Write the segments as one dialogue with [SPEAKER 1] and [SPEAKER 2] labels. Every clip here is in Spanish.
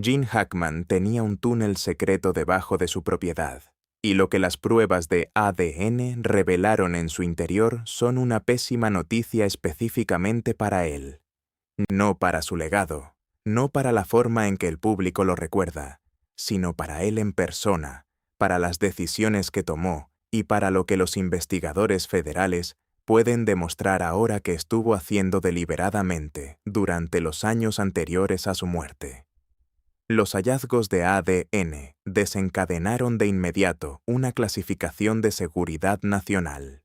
[SPEAKER 1] Gene Hackman tenía un túnel secreto debajo de su propiedad, y lo que las pruebas de ADN revelaron en su interior son una pésima noticia específicamente para él. No para su legado, no para la forma en que el público lo recuerda, sino para él en persona, para las decisiones que tomó y para lo que los investigadores federales pueden demostrar ahora que estuvo haciendo deliberadamente durante los años anteriores a su muerte. Los hallazgos de ADN desencadenaron de inmediato una clasificación de seguridad nacional.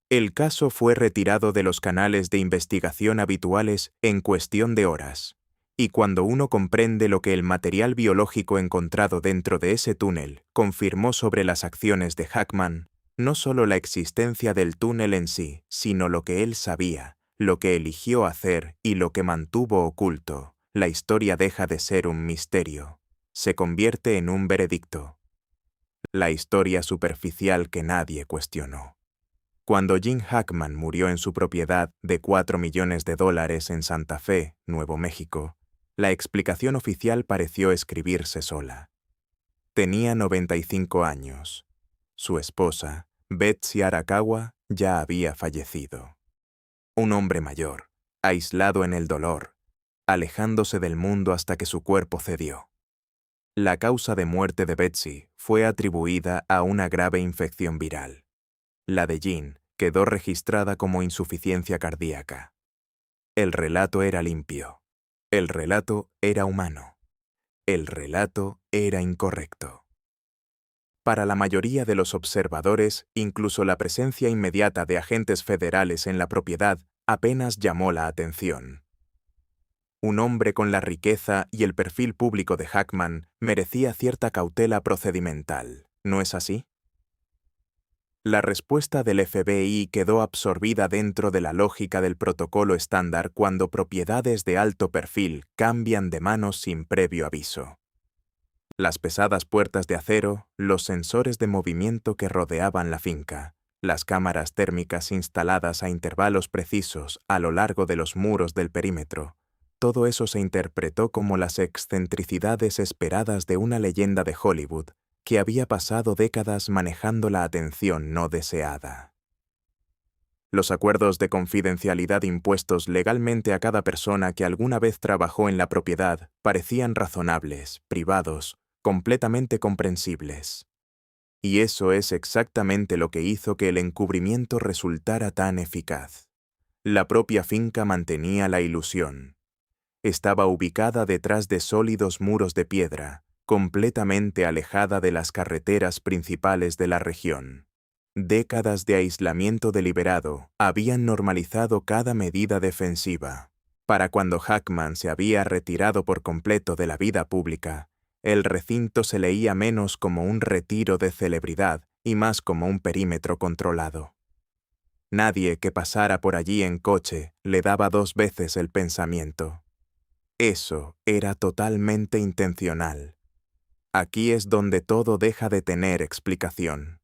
[SPEAKER 1] El caso fue retirado de los canales de investigación habituales en cuestión de horas, y cuando uno comprende lo que el material biológico encontrado dentro de ese túnel confirmó sobre las acciones de Hackman, no solo la existencia del túnel en sí, sino lo que él sabía, lo que eligió hacer y lo que mantuvo oculto, la historia deja de ser un misterio, se convierte en un veredicto. La historia superficial que nadie cuestionó. Cuando Gene Hackman murió en su propiedad de $4 millones en Santa Fe, Nuevo México, la explicación oficial pareció escribirse sola. Tenía 95 años. Su esposa, Betsy Arakawa, ya había fallecido. Un hombre mayor, aislado en el dolor, alejándose del mundo hasta que su cuerpo cedió. La causa de muerte de Betsy fue atribuida a una grave infección viral. La de Gene quedó registrada como insuficiencia cardíaca. El relato era limpio. El relato era humano. El relato era incorrecto. Para la mayoría de los observadores, incluso la presencia inmediata de agentes federales en la propiedad apenas llamó la atención. Un hombre con la riqueza y el perfil público de Hackman merecía cierta cautela procedimental, ¿no es así? La respuesta del FBI quedó absorbida dentro de la lógica del protocolo estándar cuando propiedades de alto perfil cambian de manos sin previo aviso. Las pesadas puertas de acero, los sensores de movimiento que rodeaban la finca, las cámaras térmicas instaladas a intervalos precisos a lo largo de los muros del perímetro, todo eso se interpretó como las excentricidades esperadas de una leyenda de Hollywood que había pasado décadas manejando la atención no deseada. Los acuerdos de confidencialidad impuestos legalmente a cada persona que alguna vez trabajó en la propiedad parecían razonables, privados, completamente comprensibles. Y eso es exactamente lo que hizo que el encubrimiento resultara tan eficaz. La propia finca mantenía la ilusión. Estaba ubicada detrás de sólidos muros de piedra, completamente alejada de las carreteras principales de la región. Décadas de aislamiento deliberado habían normalizado cada medida defensiva. Para cuando Hackman se había retirado por completo de la vida pública, el recinto se leía menos como un retiro de celebridad y más como un perímetro controlado. Nadie que pasara por allí en coche le daba 2 veces el pensamiento. Eso era totalmente intencional. Aquí es donde todo deja de tener explicación.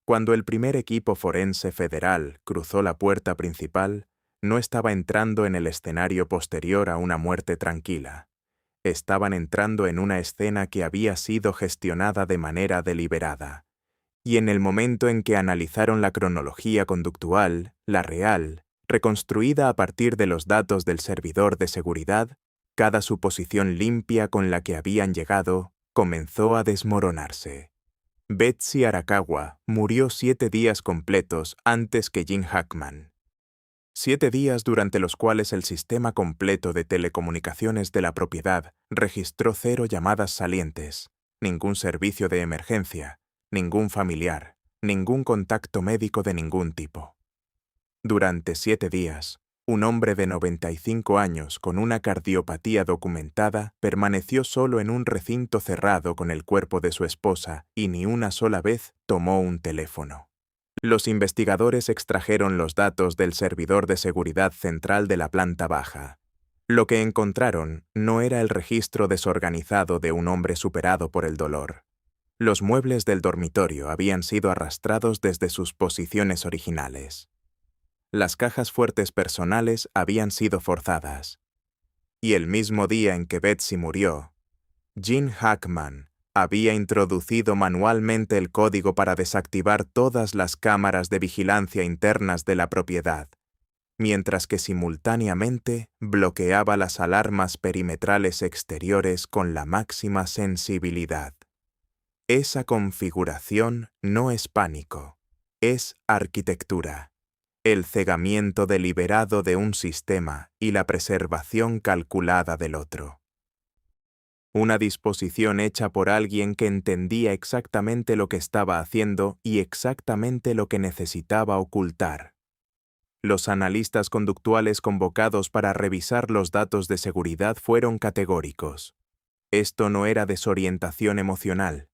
[SPEAKER 1] Cuando el primer equipo forense federal cruzó la puerta principal, no estaba entrando en el escenario posterior a una muerte tranquila. Estaban entrando en una escena que había sido gestionada de manera deliberada. Y en el momento en que analizaron la cronología conductual, la real, reconstruida a partir de los datos del servidor de seguridad, cada suposición limpia con la que habían llegado comenzó a desmoronarse. Betsy Arakawa murió 7 días completos antes que Gene Hackman. 7 días durante los cuales el sistema completo de telecomunicaciones de la propiedad registró 0 llamadas salientes, ningún servicio de emergencia, ningún familiar, ningún contacto médico de ningún tipo. Durante 7 días, un hombre de 95 años con una cardiopatía documentada permaneció solo en un recinto cerrado con el cuerpo de su esposa y ni una sola vez tomó un teléfono. Los investigadores extrajeron los datos del servidor de seguridad central de la planta baja. Lo que encontraron no era el registro desorganizado de un hombre superado por el dolor. Los muebles del dormitorio habían sido arrastrados desde sus posiciones originales. Las cajas fuertes personales habían sido forzadas. y el mismo día en que Betsy murió, Gene Hackman había introducido manualmente el código para desactivar todas las cámaras de vigilancia internas de la propiedad, mientras que simultáneamente bloqueaba las alarmas perimetrales exteriores con la máxima sensibilidad. Esa configuración no es pánico, es arquitectura, el cegamiento deliberado de un sistema y la preservación calculada del otro. Una disposición hecha por alguien que entendía exactamente lo que estaba haciendo y exactamente lo que necesitaba ocultar. Los analistas conductuales convocados para revisar los datos de seguridad fueron categóricos. Esto no era desorientación emocional.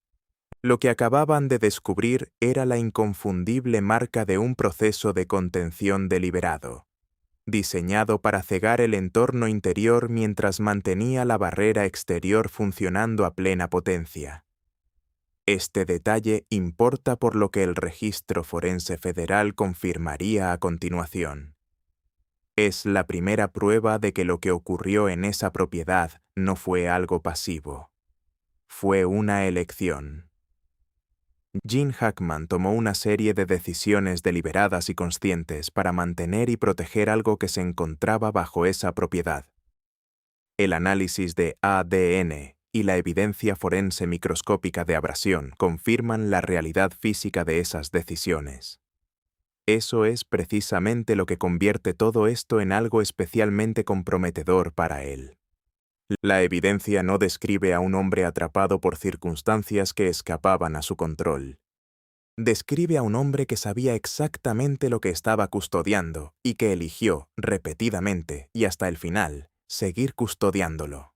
[SPEAKER 1] Lo que acababan de descubrir era la inconfundible marca de un proceso de contención deliberado, diseñado para cegar el entorno interior mientras mantenía la barrera exterior funcionando a plena potencia. Este detalle importa por lo que el Registro Forense Federal confirmaría a continuación. Es la primera prueba de que lo que ocurrió en esa propiedad no fue algo pasivo. Fue una elección. Gene Hackman tomó una serie de decisiones deliberadas y conscientes para mantener y proteger algo que se encontraba bajo esa propiedad. El análisis de ADN y la evidencia forense microscópica de abrasión confirman la realidad física de esas decisiones. Eso es precisamente lo que convierte todo esto en algo especialmente comprometedor para él. La evidencia no describe a un hombre atrapado por circunstancias que escapaban a su control. Describe a un hombre que sabía exactamente lo que estaba custodiando y que eligió, repetidamente y hasta el final, seguir custodiándolo.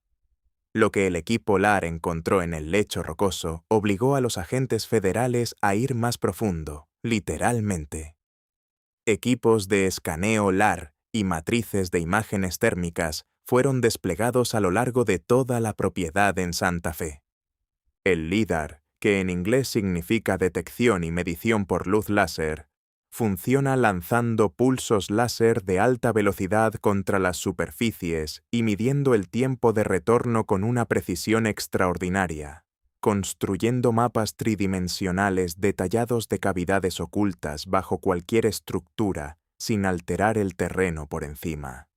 [SPEAKER 1] Lo que el equipo LAR encontró en el lecho rocoso obligó a los agentes federales a ir más profundo, literalmente. Equipos de escaneo LAR y matrices de imágenes térmicas fueron desplegados a lo largo de toda la propiedad en Santa Fe. El LIDAR, que en inglés significa detección y medición por luz láser, funciona lanzando pulsos láser de alta velocidad contra las superficies y midiendo el tiempo de retorno con una precisión extraordinaria, construyendo mapas tridimensionales detallados de cavidades ocultas bajo cualquier estructura sin alterar el terreno por encima.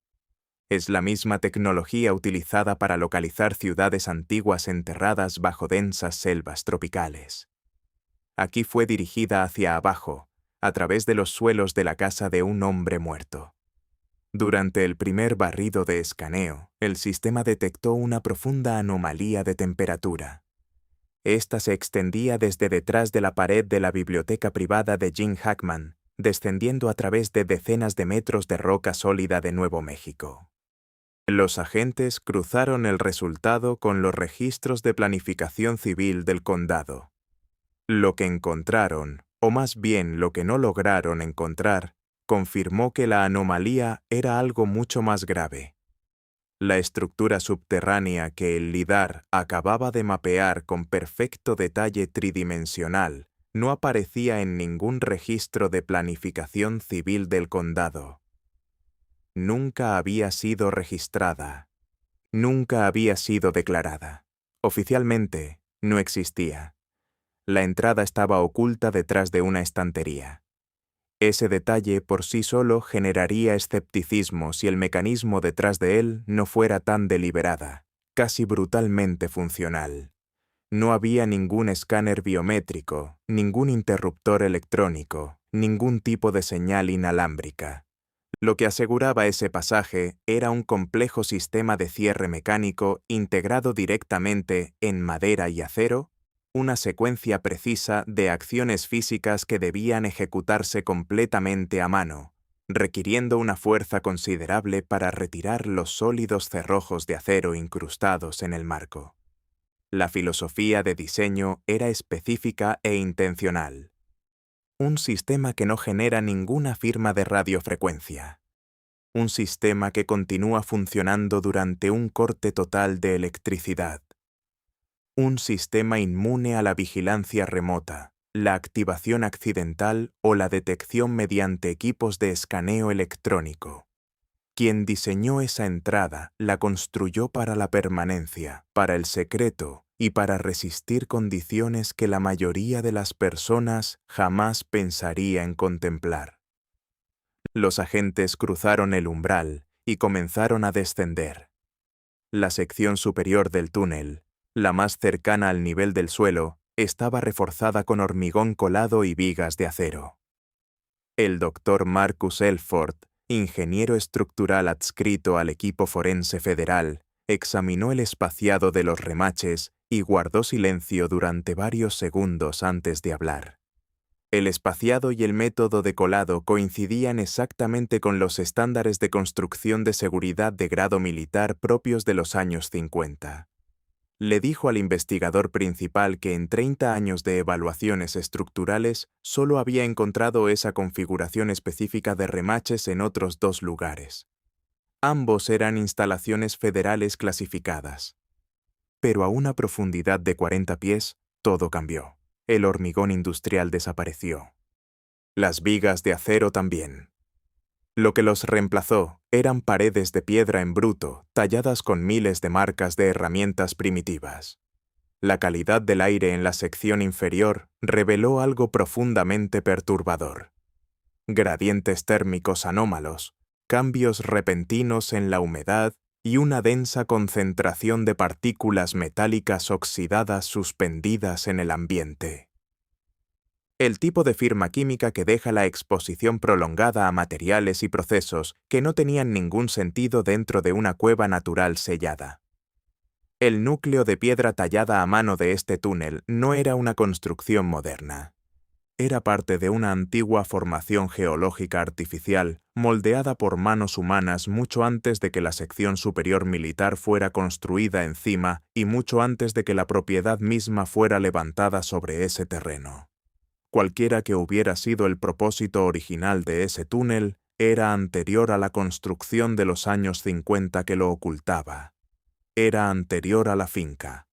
[SPEAKER 1] Es la misma tecnología utilizada para localizar ciudades antiguas enterradas bajo densas selvas tropicales. Aquí fue dirigida hacia abajo, a través de los suelos de la casa de un hombre muerto. Durante el primer barrido de escaneo, el sistema detectó una profunda anomalía de temperatura. Esta se extendía desde detrás de la pared de la biblioteca privada de Gene Hackman, descendiendo a través de decenas de metros de roca sólida de Nuevo México. Los agentes cruzaron el resultado con los registros de planificación civil del condado. Lo que encontraron, o más bien lo que no lograron encontrar, confirmó que la anomalía era algo mucho más grave. La estructura subterránea que el LIDAR acababa de mapear con perfecto detalle tridimensional no aparecía en ningún registro de planificación civil del condado. Nunca había sido registrada. Nunca había sido declarada. Oficialmente, no existía. La entrada estaba oculta detrás de una estantería. Ese detalle por sí solo generaría escepticismo si el mecanismo detrás de él no fuera tan deliberada, casi brutalmente funcional. No había ningún escáner biométrico, ningún interruptor electrónico, ningún tipo de señal inalámbrica. Lo que aseguraba ese pasaje era un complejo sistema de cierre mecánico integrado directamente en madera y acero, una secuencia precisa de acciones físicas que debían ejecutarse completamente a mano, requiriendo una fuerza considerable para retirar los sólidos cerrojos de acero incrustados en el marco. La filosofía de diseño era específica e intencional. Un sistema que no genera ninguna firma de radiofrecuencia. Un sistema que continúa funcionando durante un corte total de electricidad. Un sistema inmune a la vigilancia remota, la activación accidental o la detección mediante equipos de escaneo electrónico. Quien diseñó esa entrada la construyó para la permanencia, para el secreto y para resistir condiciones que la mayoría de las personas jamás pensaría en contemplar. Los agentes cruzaron el umbral y comenzaron a descender. La sección superior del túnel, la más cercana al nivel del suelo, estaba reforzada con hormigón colado y vigas de acero. El doctor Marcus Elford, ingeniero estructural adscrito al equipo forense federal, examinó el espaciado de los remaches y guardó silencio durante varios segundos antes de hablar. El espaciado y el método de colado coincidían exactamente con los estándares de construcción de seguridad de grado militar propios de los años 50. Le dijo al investigador principal que en 30 años de evaluaciones estructurales solo había encontrado esa configuración específica de remaches en otros 2 lugares. Ambos eran instalaciones federales clasificadas. Pero a una profundidad de 40 pies, todo cambió. El hormigón industrial desapareció. Las vigas de acero también. Lo que los reemplazó eran paredes de piedra en bruto, talladas con miles de marcas de herramientas primitivas. La calidad del aire en la sección inferior reveló algo profundamente perturbador. Gradientes térmicos anómalos, cambios repentinos en la humedad y una densa concentración de partículas metálicas oxidadas suspendidas en el ambiente. El tipo de firma química que deja la exposición prolongada a materiales y procesos que no tenían ningún sentido dentro de una cueva natural sellada. El núcleo de piedra tallada a mano de este túnel no era una construcción moderna. Era parte de una antigua formación geológica artificial moldeada por manos humanas mucho antes de que la sección superior militar fuera construida encima y mucho antes de que la propiedad misma fuera levantada sobre ese terreno. Cualquiera que hubiera sido el propósito original de ese túnel, era anterior a la construcción de los años 50 que lo ocultaba. Era anterior a la finca.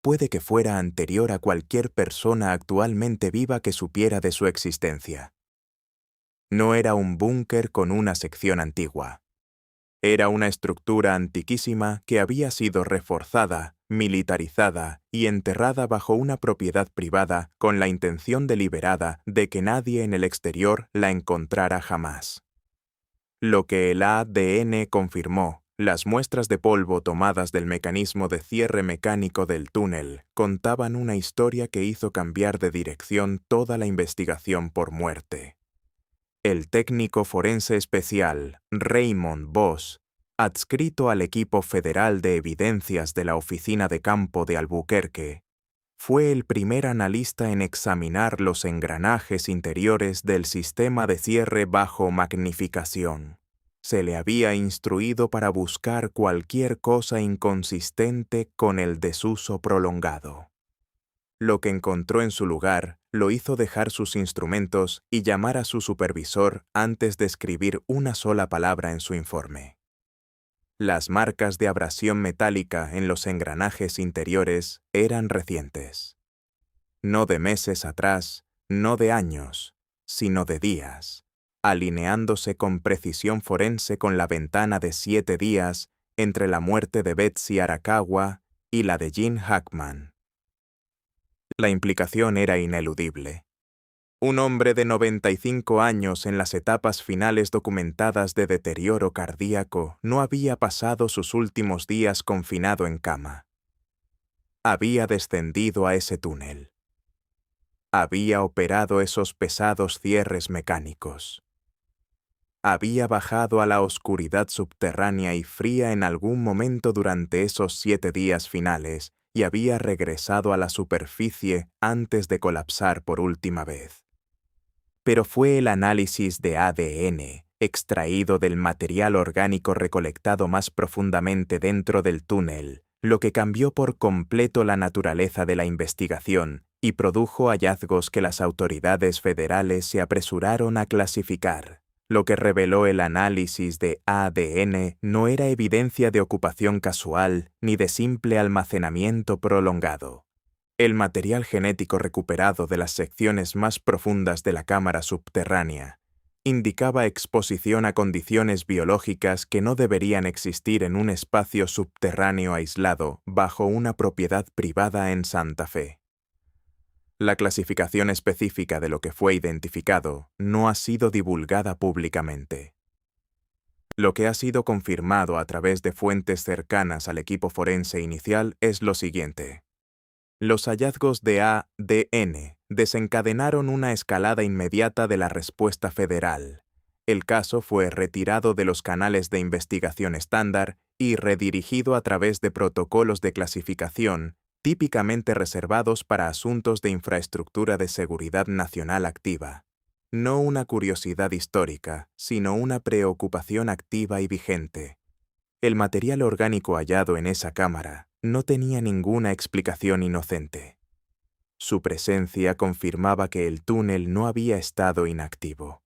[SPEAKER 1] Puede que fuera anterior a cualquier persona actualmente viva que supiera de su existencia. No era un búnker con una sección antigua. Era una estructura antiquísima que había sido reforzada, militarizada y enterrada bajo una propiedad privada con la intención deliberada de que nadie en el exterior la encontrara jamás. Lo que el ADN confirmó, las muestras de polvo tomadas del mecanismo de cierre mecánico del túnel contaban una historia que hizo cambiar de dirección toda la investigación por muerte. El técnico forense especial, Raymond Voss, adscrito al equipo federal de evidencias de la Oficina de Campo de Albuquerque, fue el primer analista en examinar los engranajes interiores del sistema de cierre bajo magnificación. Se le había instruido para buscar cualquier cosa inconsistente con el desuso prolongado. Lo que encontró en su lugar lo hizo dejar sus instrumentos y llamar a su supervisor antes de escribir una sola palabra en su informe. Las marcas de abrasión metálica en los engranajes interiores eran recientes. No de meses atrás, no de años, sino de días, alineándose con precisión forense con la ventana de 7 días entre la muerte de Betsy Arakawa y la de Gene Hackman. La implicación era ineludible. Un hombre de 95 años en las etapas finales documentadas de deterioro cardíaco no había pasado sus últimos días confinado en cama. Había descendido a ese túnel. Había operado esos pesados cierres mecánicos. Había bajado a la oscuridad subterránea y fría en algún momento durante esos 7 días finales y había regresado a la superficie antes de colapsar por última vez. Pero fue el análisis de ADN, extraído del material orgánico recolectado más profundamente dentro del túnel, lo que cambió por completo la naturaleza de la investigación y produjo hallazgos que las autoridades federales se apresuraron a clasificar. Lo que reveló el análisis de ADN no era evidencia de ocupación casual ni de simple almacenamiento prolongado. El material genético recuperado de las secciones más profundas de la cámara subterránea indicaba exposición a condiciones biológicas que no deberían existir en un espacio subterráneo aislado bajo una propiedad privada en Santa Fe. La clasificación específica de lo que fue identificado no ha sido divulgada públicamente. Lo que ha sido confirmado a través de fuentes cercanas al equipo forense inicial es lo siguiente. Los hallazgos de ADN desencadenaron una escalada inmediata de la respuesta federal. El caso fue retirado de los canales de investigación estándar y redirigido a través de protocolos de clasificación típicamente reservados para asuntos de infraestructura de seguridad nacional activa. No una curiosidad histórica, sino una preocupación activa y vigente. El material orgánico hallado en esa cámara no tenía ninguna explicación inocente. Su presencia confirmaba que el túnel no había estado inactivo.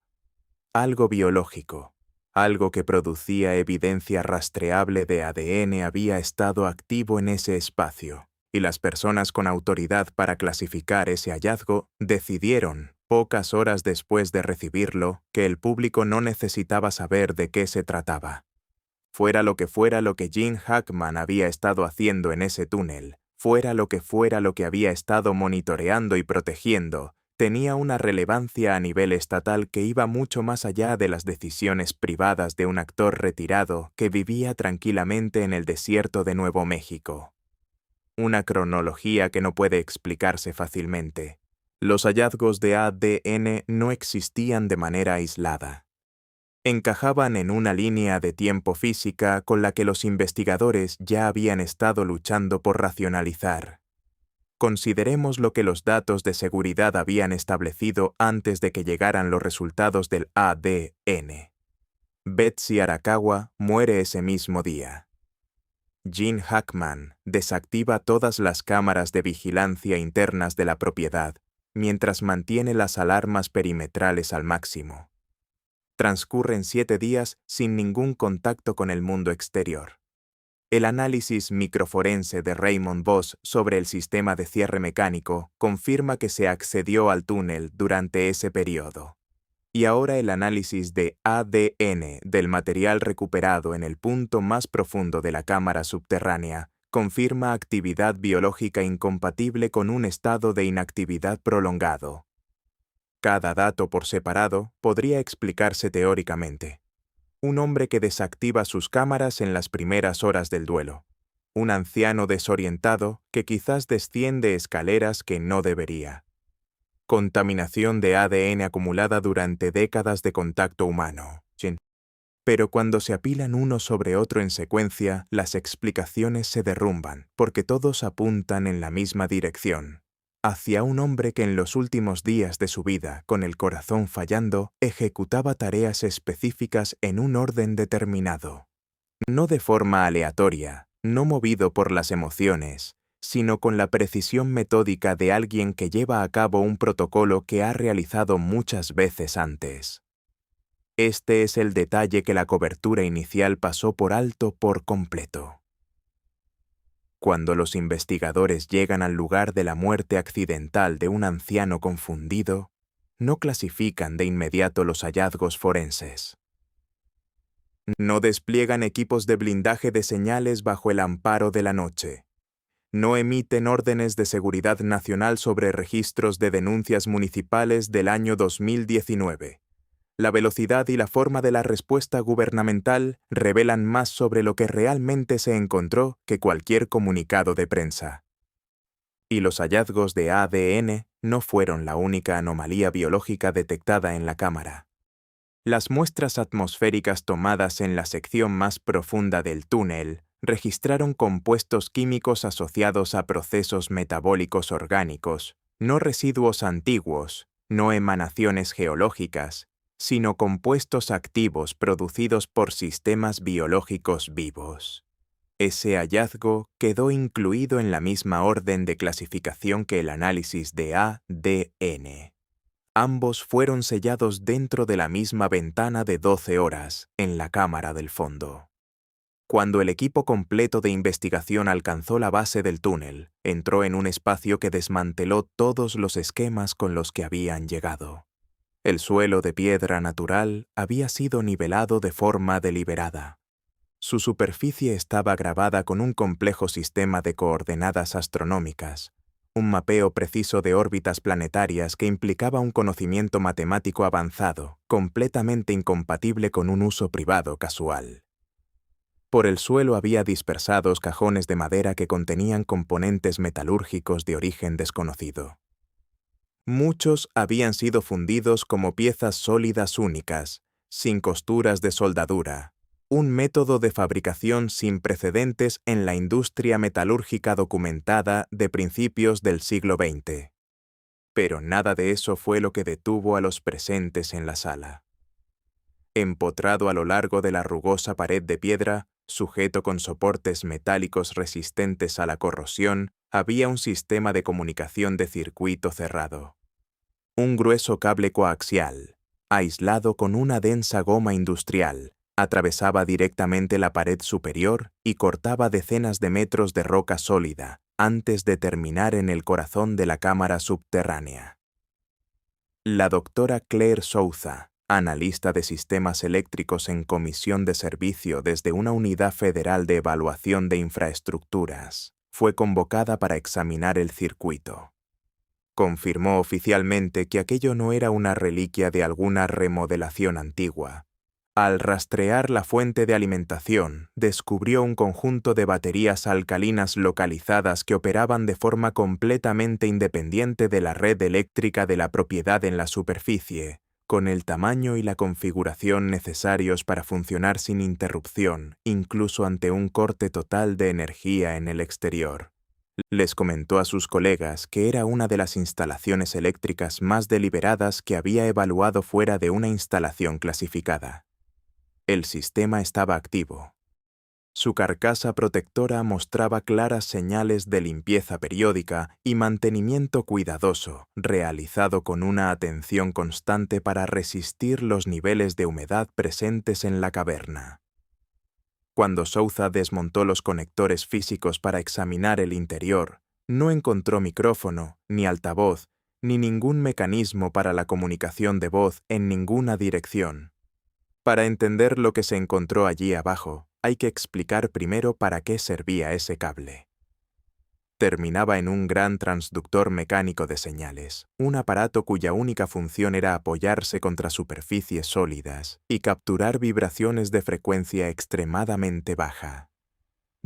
[SPEAKER 1] Algo biológico, algo que producía evidencia rastreable de ADN había estado activo en ese espacio, y las personas con autoridad para clasificar ese hallazgo decidieron, pocas horas después de recibirlo, que el público no necesitaba saber de qué se trataba. Fuera lo que Gene Hackman había estado haciendo en ese túnel, fuera lo que había estado monitoreando y protegiendo, tenía una relevancia a nivel estatal que iba mucho más allá de las decisiones privadas de un actor retirado que vivía tranquilamente en el desierto de Nuevo México. Una cronología que no puede explicarse fácilmente. Los hallazgos de ADN no existían de manera aislada. Encajaban en una línea de tiempo física con la que los investigadores ya habían estado luchando por racionalizar. Consideremos lo que los datos de seguridad habían establecido antes de que llegaran los resultados del ADN. Betsy Arakawa muere ese mismo día. Gene Hackman desactiva todas las cámaras de vigilancia internas de la propiedad mientras mantiene las alarmas perimetrales al máximo. Transcurren 7 días sin ningún contacto con el mundo exterior. El análisis microforense de Raymond Voss sobre el sistema de cierre mecánico confirma que se accedió al túnel durante ese periodo. Y ahora el análisis de ADN del material recuperado en el punto más profundo de la cámara subterránea confirma actividad biológica incompatible con un estado de inactividad prolongado. Cada dato por separado podría explicarse teóricamente. Un hombre que desactiva sus cámaras en las primeras horas del duelo. Un anciano desorientado que quizás desciende escaleras que no debería. Contaminación de ADN acumulada durante décadas de contacto humano. Pero cuando se apilan uno sobre otro en secuencia, las explicaciones se derrumban, porque todos apuntan en la misma dirección. Hacia un hombre que en los últimos días de su vida, con el corazón fallando, ejecutaba tareas específicas en un orden determinado. No de forma aleatoria, no movido por las emociones, sino con la precisión metódica de alguien que lleva a cabo un protocolo que ha realizado muchas veces antes. Este es el detalle que la cobertura inicial pasó por alto por completo. Cuando los investigadores llegan al lugar de la muerte accidental de un anciano confundido, no clasifican de inmediato los hallazgos forenses. No despliegan equipos de blindaje de señales bajo el amparo de la noche. No emiten órdenes de seguridad nacional sobre registros de denuncias municipales del año 2019. La velocidad y la forma de la respuesta gubernamental revelan más sobre lo que realmente se encontró que cualquier comunicado de prensa. Y los hallazgos de ADN no fueron la única anomalía biológica detectada en la cámara. Las muestras atmosféricas tomadas en la sección más profunda del túnel registraron compuestos químicos asociados a procesos metabólicos orgánicos, no residuos antiguos, no emanaciones geológicas, sino compuestos activos producidos por sistemas biológicos vivos. Ese hallazgo quedó incluido en la misma orden de clasificación que el análisis de ADN. Ambos fueron sellados dentro de la misma ventana de 12 horas, en la cámara del fondo. Cuando el equipo completo de investigación alcanzó la base del túnel, entró en un espacio que desmanteló todos los esquemas con los que habían llegado. El suelo de piedra natural había sido nivelado de forma deliberada. Su superficie estaba grabada con un complejo sistema de coordenadas astronómicas, un mapeo preciso de órbitas planetarias que implicaba un conocimiento matemático avanzado, completamente incompatible con un uso privado casual. Por el suelo había dispersados cajones de madera que contenían componentes metalúrgicos de origen desconocido. Muchos habían sido fundidos como piezas sólidas únicas, sin costuras de soldadura, un método de fabricación sin precedentes en la industria metalúrgica documentada de principios del siglo XX. Pero nada de eso fue lo que detuvo a los presentes en la sala. Empotrado a lo largo de la rugosa pared de piedra, sujeto con soportes metálicos resistentes a la corrosión, había un sistema de comunicación de circuito cerrado. Un grueso cable coaxial, aislado con una densa goma industrial, atravesaba directamente la pared superior y cortaba decenas de metros de roca sólida antes de terminar en el corazón de la cámara subterránea. La doctora Claire Souza, analista de sistemas eléctricos en comisión de servicio desde una unidad federal de evaluación de infraestructuras, fue convocada para examinar el circuito. Confirmó oficialmente que aquello no era una reliquia de alguna remodelación antigua. Al rastrear la fuente de alimentación, descubrió un conjunto de baterías alcalinas localizadas que operaban de forma completamente independiente de la red eléctrica de la propiedad en la superficie, con el tamaño y la configuración necesarios para funcionar sin interrupción, incluso ante un corte total de energía en el exterior. Les comentó a sus colegas que era una de las instalaciones eléctricas más deliberadas que había evaluado fuera de una instalación clasificada. El sistema estaba activo. Su carcasa protectora mostraba claras señales de limpieza periódica y mantenimiento cuidadoso, realizado con una atención constante para resistir los niveles de humedad presentes en la caverna. Cuando Souza desmontó los conectores físicos para examinar el interior, no encontró micrófono, ni altavoz, ni ningún mecanismo para la comunicación de voz en ninguna dirección. Para entender lo que se encontró allí abajo, hay que explicar primero para qué servía ese cable. Terminaba en un gran transductor mecánico de señales, un aparato cuya única función era apoyarse contra superficies sólidas y capturar vibraciones de frecuencia extremadamente baja.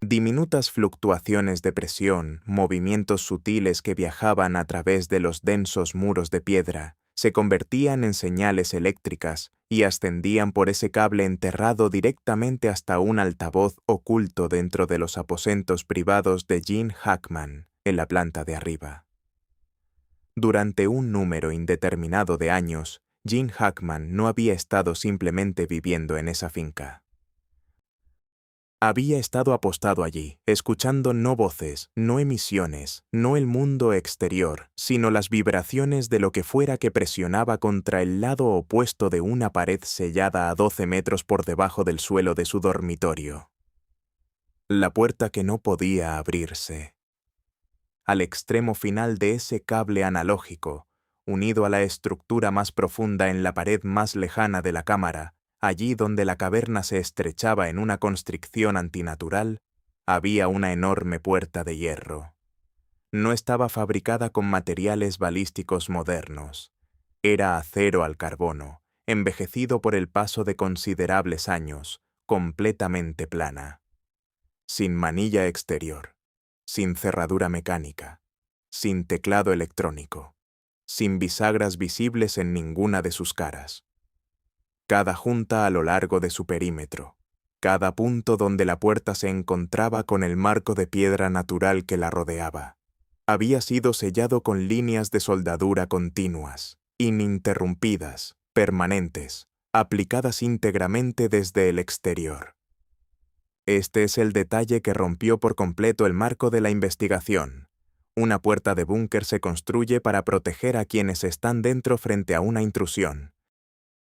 [SPEAKER 1] Diminutas fluctuaciones de presión, movimientos sutiles que viajaban a través de los densos muros de piedra, se convertían en señales eléctricas y ascendían por ese cable enterrado directamente hasta un altavoz oculto dentro de los aposentos privados de Gene Hackman, en la planta de arriba. Durante un número indeterminado de años, Gene Hackman no había estado simplemente viviendo en esa finca. Había estado apostado allí, escuchando no voces, no emisiones, no el mundo exterior, sino las vibraciones de lo que fuera que presionaba contra el lado opuesto de una pared sellada a 12 metros por debajo del suelo de su dormitorio. La puerta que no podía abrirse. Al extremo final de ese cable analógico, unido a la estructura más profunda en la pared más lejana de la cámara, allí donde la caverna se estrechaba en una constricción antinatural, había una enorme puerta de hierro. No estaba fabricada con materiales balísticos modernos. Era acero al carbono, envejecido por el paso de considerables años, completamente plana. Sin manilla exterior, sin cerradura mecánica, sin teclado electrónico, sin bisagras visibles en ninguna de sus caras. Cada junta a lo largo de su perímetro, cada punto donde la puerta se encontraba con el marco de piedra natural que la rodeaba, había sido sellado con líneas de soldadura continuas, ininterrumpidas, permanentes, aplicadas íntegramente desde el exterior. Este es el detalle que rompió por completo el marco de la investigación. Una puerta de búnker se construye para proteger a quienes están dentro frente a una intrusión.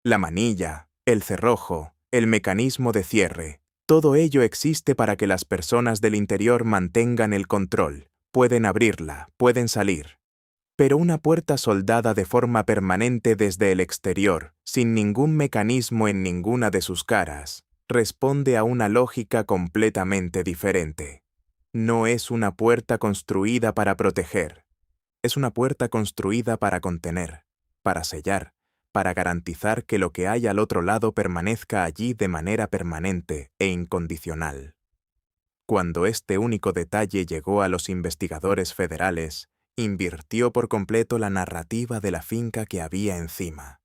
[SPEAKER 1] La manilla, el cerrojo, el mecanismo de cierre, todo ello existe para que las personas del interior mantengan el control. Pueden abrirla, pueden salir. Pero una puerta soldada de forma permanente desde el exterior, sin ningún mecanismo en ninguna de sus caras, responde a una lógica completamente diferente. No es una puerta construida para proteger, es una puerta construida para contener, para sellar, para garantizar que lo que hay al otro lado permanezca allí de manera permanente e incondicional. Cuando este único detalle llegó a los investigadores federales, invirtió por completo la narrativa de la finca que había encima.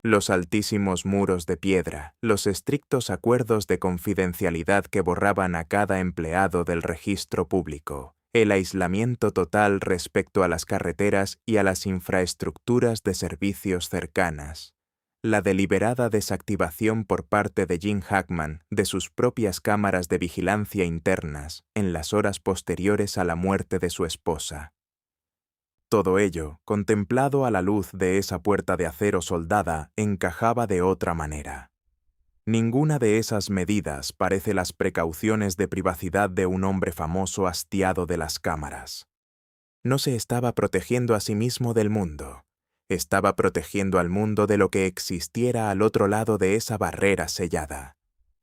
[SPEAKER 1] Los altísimos muros de piedra, los estrictos acuerdos de confidencialidad que borraban a cada empleado del registro público, el aislamiento total respecto a las carreteras y a las infraestructuras de servicios cercanas, la deliberada desactivación por parte de Gene Hackman de sus propias cámaras de vigilancia internas en las horas posteriores a la muerte de su esposa. Todo ello, contemplado a la luz de esa puerta de acero soldada, encajaba de otra manera. Ninguna de esas medidas parece las precauciones de privacidad de un hombre famoso hastiado de las cámaras. No se estaba protegiendo a sí mismo del mundo. Estaba protegiendo al mundo de lo que existiera al otro lado de esa barrera sellada.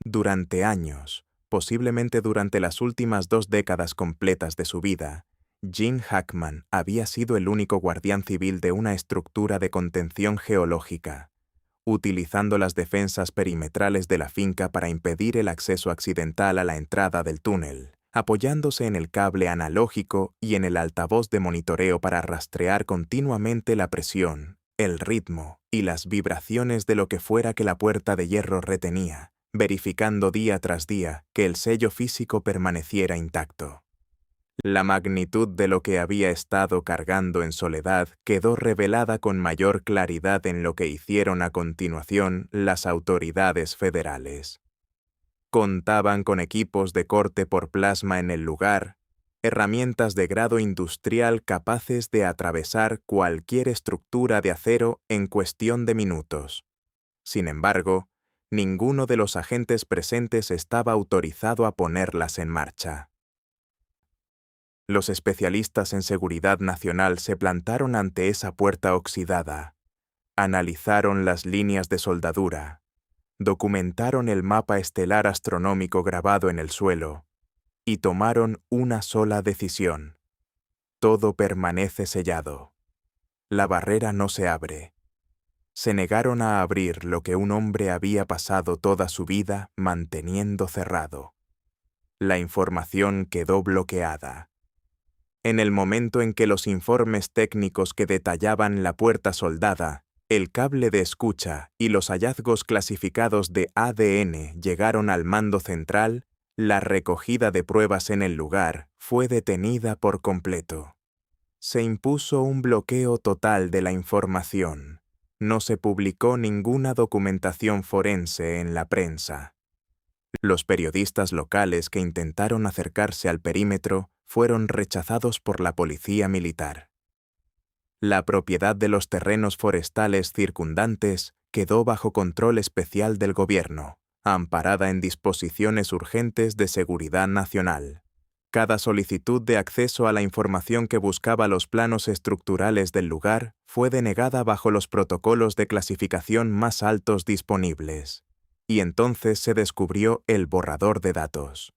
[SPEAKER 1] Durante años, posiblemente durante las últimas 2 décadas completas de su vida, Gene Hackman había sido el único guardián civil de una estructura de contención geológica, utilizando las defensas perimetrales de la finca para impedir el acceso accidental a la entrada del túnel, apoyándose en el cable analógico y en el altavoz de monitoreo para rastrear continuamente la presión, el ritmo y las vibraciones de lo que fuera que la puerta de hierro retenía, verificando día tras día que el sello físico permaneciera intacto. La magnitud de lo que había estado cargando en soledad quedó revelada con mayor claridad en lo que hicieron a continuación las autoridades federales. Contaban con equipos de corte por plasma en el lugar, herramientas de grado industrial capaces de atravesar cualquier estructura de acero en cuestión de minutos. Sin embargo, ninguno de los agentes presentes estaba autorizado a ponerlas en marcha. Los especialistas en seguridad nacional se plantaron ante esa puerta oxidada, analizaron las líneas de soldadura, documentaron el mapa estelar astronómico grabado en el suelo y tomaron una sola decisión. Todo permanece sellado. La barrera no se abre. Se negaron a abrir lo que un hombre había pasado toda su vida manteniendo cerrado. La información quedó bloqueada. En el momento en que los informes técnicos que detallaban la puerta soldada, el cable de escucha y los hallazgos clasificados de ADN llegaron al mando central, la recogida de pruebas en el lugar fue detenida por completo. Se impuso un bloqueo total de la información. No se publicó ninguna documentación forense en la prensa. Los periodistas locales que intentaron acercarse al perímetro fueron rechazados por la policía militar. La propiedad de los terrenos forestales circundantes quedó bajo control especial del gobierno, amparada en disposiciones urgentes de seguridad nacional. Cada solicitud de acceso a la información que buscaba los planos estructurales del lugar fue denegada bajo los protocolos de clasificación más altos disponibles. Y entonces se descubrió el borrador de datos.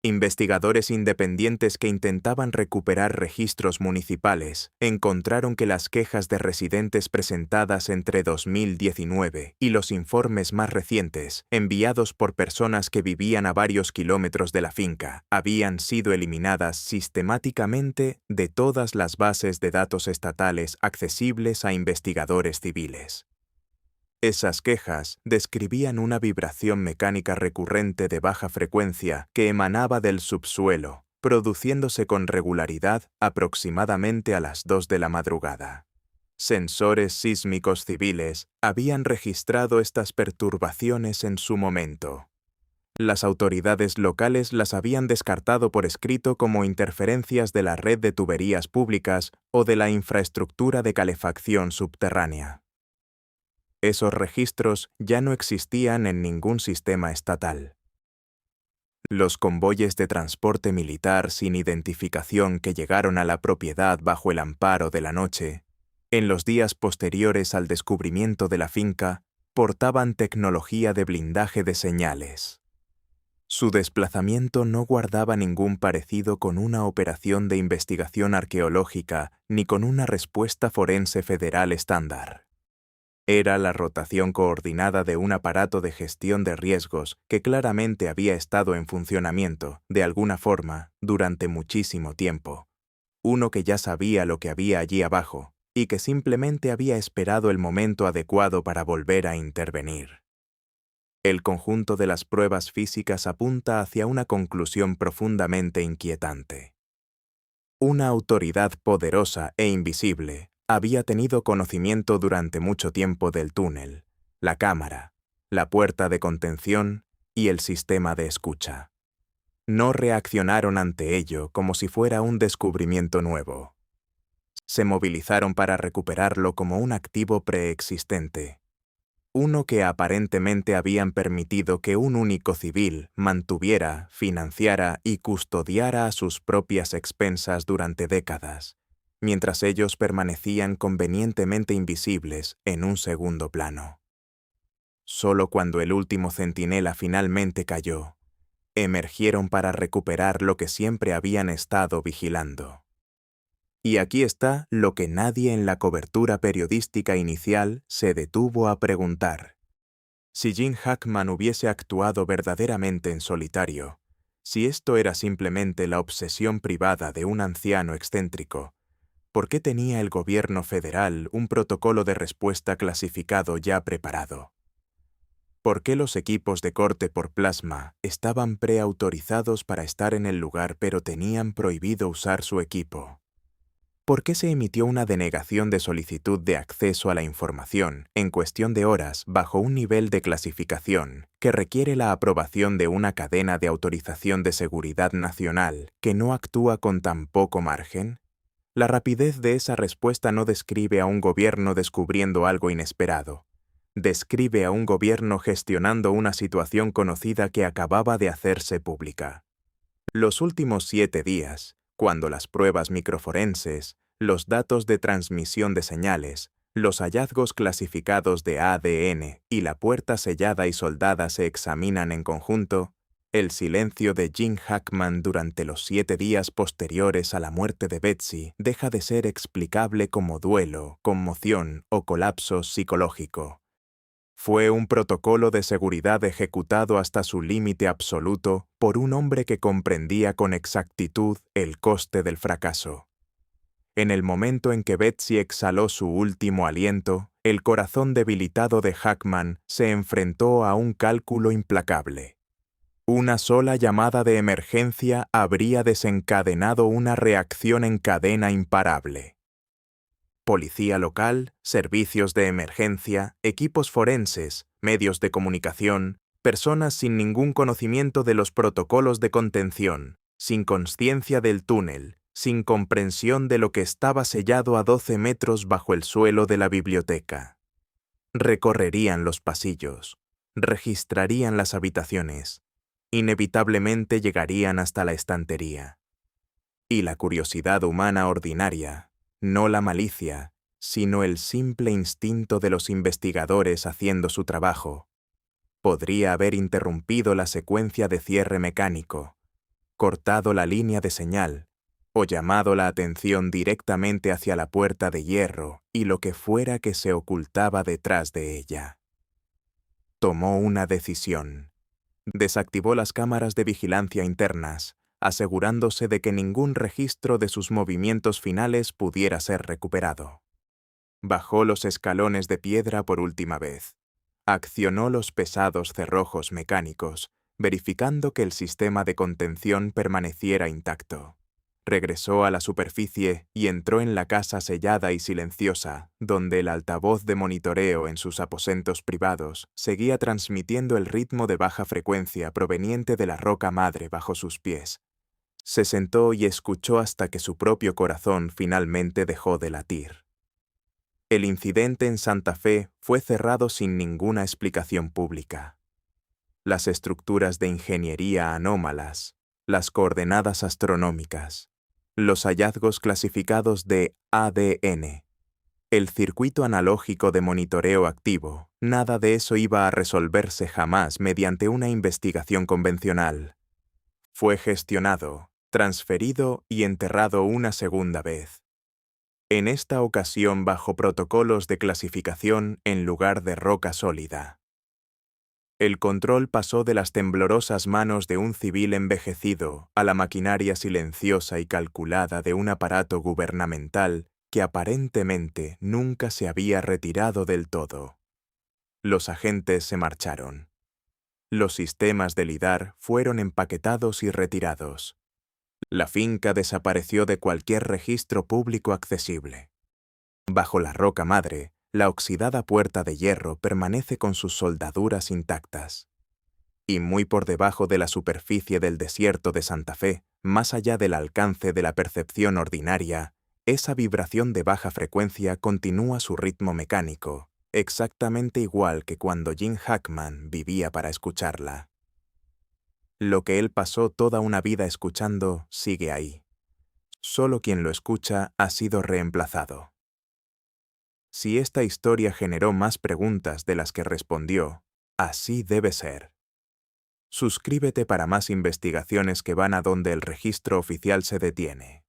[SPEAKER 1] Investigadores independientes que intentaban recuperar registros municipales encontraron que las quejas de residentes presentadas entre 2019 y los informes más recientes, enviados por personas que vivían a varios kilómetros de la finca, habían sido eliminadas sistemáticamente de todas las bases de datos estatales accesibles a investigadores civiles. Esas quejas describían una vibración mecánica recurrente de baja frecuencia que emanaba del subsuelo, produciéndose con regularidad aproximadamente a las 2 de la madrugada. Sensores sísmicos civiles habían registrado estas perturbaciones en su momento. Las autoridades locales las habían descartado por escrito como interferencias de la red de tuberías públicas o de la infraestructura de calefacción subterránea. Esos registros ya no existían en ningún sistema estatal. Los convoyes de transporte militar sin identificación que llegaron a la propiedad bajo el amparo de la noche, en los días posteriores al descubrimiento de la finca, portaban tecnología de blindaje de señales. Su desplazamiento no guardaba ningún parecido con una operación de investigación arqueológica ni con una respuesta forense federal estándar. Era la rotación coordinada de un aparato de gestión de riesgos que claramente había estado en funcionamiento, de alguna forma, durante muchísimo tiempo. Uno que ya sabía lo que había allí abajo y que simplemente había esperado el momento adecuado para volver a intervenir. El conjunto de las pruebas físicas apunta hacia una conclusión profundamente inquietante. Una autoridad poderosa e invisible había tenido conocimiento durante mucho tiempo del túnel, la cámara, la puerta de contención y el sistema de escucha. No reaccionaron ante ello como si fuera un descubrimiento nuevo. Se movilizaron para recuperarlo como un activo preexistente, uno que aparentemente habían permitido que un único civil mantuviera, financiara y custodiara a sus propias expensas durante décadas, mientras ellos permanecían convenientemente invisibles en un segundo plano. Solo cuando el último centinela finalmente cayó, emergieron para recuperar lo que siempre habían estado vigilando. Y aquí está lo que nadie en la cobertura periodística inicial se detuvo a preguntar. Si Gene Hackman hubiese actuado verdaderamente en solitario, si esto era simplemente la obsesión privada de un anciano excéntrico, ¿por qué tenía el gobierno federal un protocolo de respuesta clasificado ya preparado? ¿Por qué los equipos de corte por plasma estaban preautorizados para estar en el lugar pero tenían prohibido usar su equipo? ¿Por qué se emitió una denegación de solicitud de acceso a la información en cuestión de horas bajo un nivel de clasificación que requiere la aprobación de una cadena de autorización de seguridad nacional que no actúa con tan poco margen? La rapidez de esa respuesta no describe a un gobierno descubriendo algo inesperado. Describe a un gobierno gestionando una situación conocida que acababa de hacerse pública. Los últimos 7 días, cuando las pruebas microforenses, los datos de transmisión de señales, los hallazgos clasificados de ADN y la puerta sellada y soldada se examinan en conjunto, el silencio de Gene Hackman durante los 7 días posteriores a la muerte de Betsy deja de ser explicable como duelo, conmoción o colapso psicológico. Fue un protocolo de seguridad ejecutado hasta su límite absoluto por un hombre que comprendía con exactitud el coste del fracaso. En el momento en que Betsy exhaló su último aliento, el corazón debilitado de Hackman se enfrentó a un cálculo implacable. Una sola llamada de emergencia habría desencadenado una reacción en cadena imparable. Policía local, servicios de emergencia, equipos forenses, medios de comunicación, personas sin ningún conocimiento de los protocolos de contención, sin conciencia del túnel, sin comprensión de lo que estaba sellado a 12 metros bajo el suelo de la biblioteca. Recorrerían los pasillos, registrarían las habitaciones, inevitablemente llegarían hasta la estantería. Y la curiosidad humana ordinaria, no la malicia, sino el simple instinto de los investigadores haciendo su trabajo, podría haber interrumpido la secuencia de cierre mecánico, cortado la línea de señal, o llamado la atención directamente hacia la puerta de hierro y lo que fuera que se ocultaba detrás de ella. Tomó una decisión. Desactivó las cámaras de vigilancia internas, asegurándose de que ningún registro de sus movimientos finales pudiera ser recuperado. Bajó los escalones de piedra por última vez. Accionó los pesados cerrojos mecánicos, verificando que el sistema de contención permaneciera intacto. Regresó a la superficie y entró en la casa sellada y silenciosa, donde el altavoz de monitoreo en sus aposentos privados seguía transmitiendo el ritmo de baja frecuencia proveniente de la roca madre bajo sus pies. Se sentó y escuchó hasta que su propio corazón finalmente dejó de latir. El incidente en Santa Fe fue cerrado sin ninguna explicación pública. las estructuras de ingeniería anómalas, las coordenadas astronómicas, los hallazgos clasificados de ADN, el circuito analógico de monitoreo activo. Nada de eso iba a resolverse jamás mediante una investigación convencional. Fue gestionado, transferido y enterrado una segunda vez. En esta ocasión bajo protocolos de clasificación en lugar de roca sólida. El control pasó de las temblorosas manos de un civil envejecido a la maquinaria silenciosa y calculada de un aparato gubernamental que aparentemente nunca se había retirado del todo. Los agentes se marcharon. Los sistemas de lidar fueron empaquetados y retirados. La finca desapareció de cualquier registro público accesible. Bajo la roca madre, la oxidada puerta de hierro permanece con sus soldaduras intactas. Y muy por debajo de la superficie del desierto de Santa Fe, más allá del alcance de la percepción ordinaria, esa vibración de baja frecuencia continúa su ritmo mecánico, exactamente igual que cuando Jim Hackman vivía para escucharla. Lo que él pasó toda una vida escuchando sigue ahí. Solo quien lo escucha ha sido reemplazado. Si esta historia generó más preguntas de las que respondió, así debe ser. Suscríbete para más investigaciones que van a donde el registro oficial se detiene.